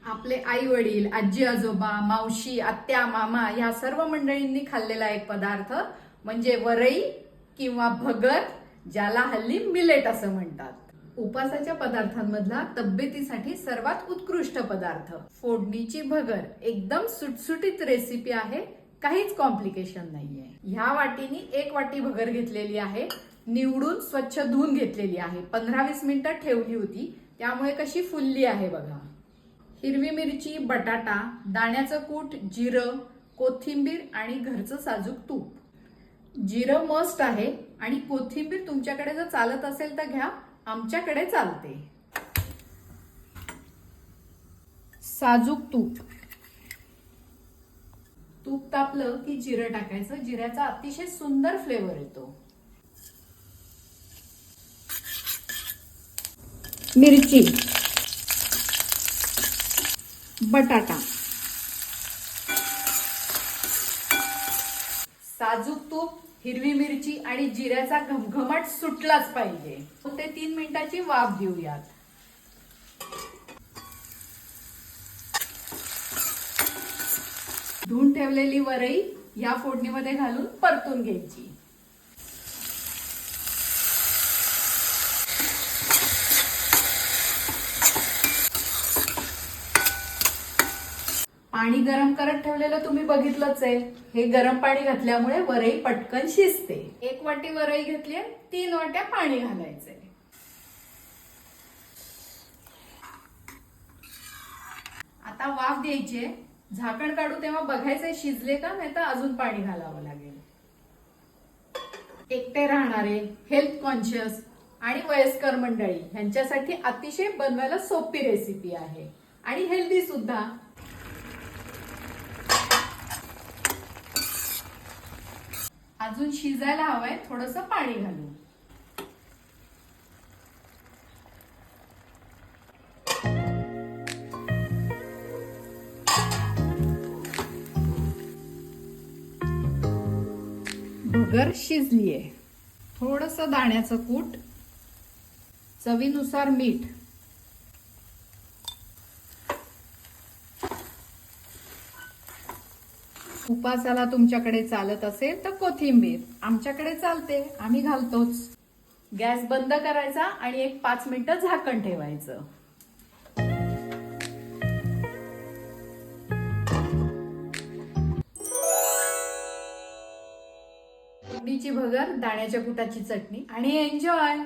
आपले आई वडील, आजी आजोबा, मावशी, आत्या, मामा या सर्व मंडळींनी खाल्लेला एक पदार्थ म्हणजे वरई किंवा भगर, ज्याला हल्ली मिलेट असं म्हणतात. उपासाच्या पदार्थांमधला तब्येतीसाठी सर्वात उत्कृष्ट पदार्थ फोडणीची भगर. एकदम सुटसुटीत रेसिपी आहे, काहीच कॉम्प्लिकेशन नाहीये. ह्या वाटीनी 1 वाटी भगर घेतलेली आहे, निवडून स्वच्छ धुवून घेतलेली आहे. 15-20 मिनिटं ठेवली होती, त्यामुळे कशी फुलली आहे बघा. हिरवी मिरची, बटाटा, दाण्याचं कूट, जिरं, कोथिंबीर आणि घरचं साजूक तूप. जिरं मस्ट आहे आणि कोथिंबीर तुमच्याकडे जर चालत असेल तर घ्या, आमच्याकडे चालते. साजूक तूप. तूप तापलं की जिरं टाकायचं. जिऱ्याचा अतिशय सुंदर फ्लेवर येतो. मिरची, बटाटा, साजूक तूप, हिरवी मिरची आणि जिऱ्याचा घमघमाट सुटलाच पाहिजे. 2 ते 3 मिनिटाची वाफ देऊयात. धुवून ठेवलेली वरई या फोडणीमध्ये घालून परतून घ्यायची. पाणी गरम करत ठेवलेलं तुम्ही बघितलंच आहे. हे गरम पाणी घातल्यामुळे वरई पटकन शिजते. 1 वाटी वरई घेतली, 3 वाट्या पाणी घालायचंय. आता वाफ द्यायची. झाकण काढू तेव्हा बघायचंय शिजले का, नाही तर अजून पाणी घालावं लागेल. एकटे राहणारे, हेल्थ कॉन्शियस आणि वयस्कर मंडळी यांच्यासाठी अतिशय बनवायला सोपी रेसिपी आहे आणि हेल्दी सुद्धा. अजून शिजायला हवंय, थोडंसं पाणी घालू. भगर शिजलीये. थोडंसं दाण्याचं कूट, चवीनुसार मीठ, उपासाला तुमच्याकडे चालत असेल तर कोथिंबीर, आमच्याकडे चालते, आम्ही घालतोच. गॅस बंद करायचा आणि 5 मिनिटं झाकण ठेवायचं. फोडणीची भगर, दाण्याच्या कुटाची चटणी आणि एन्जॉय.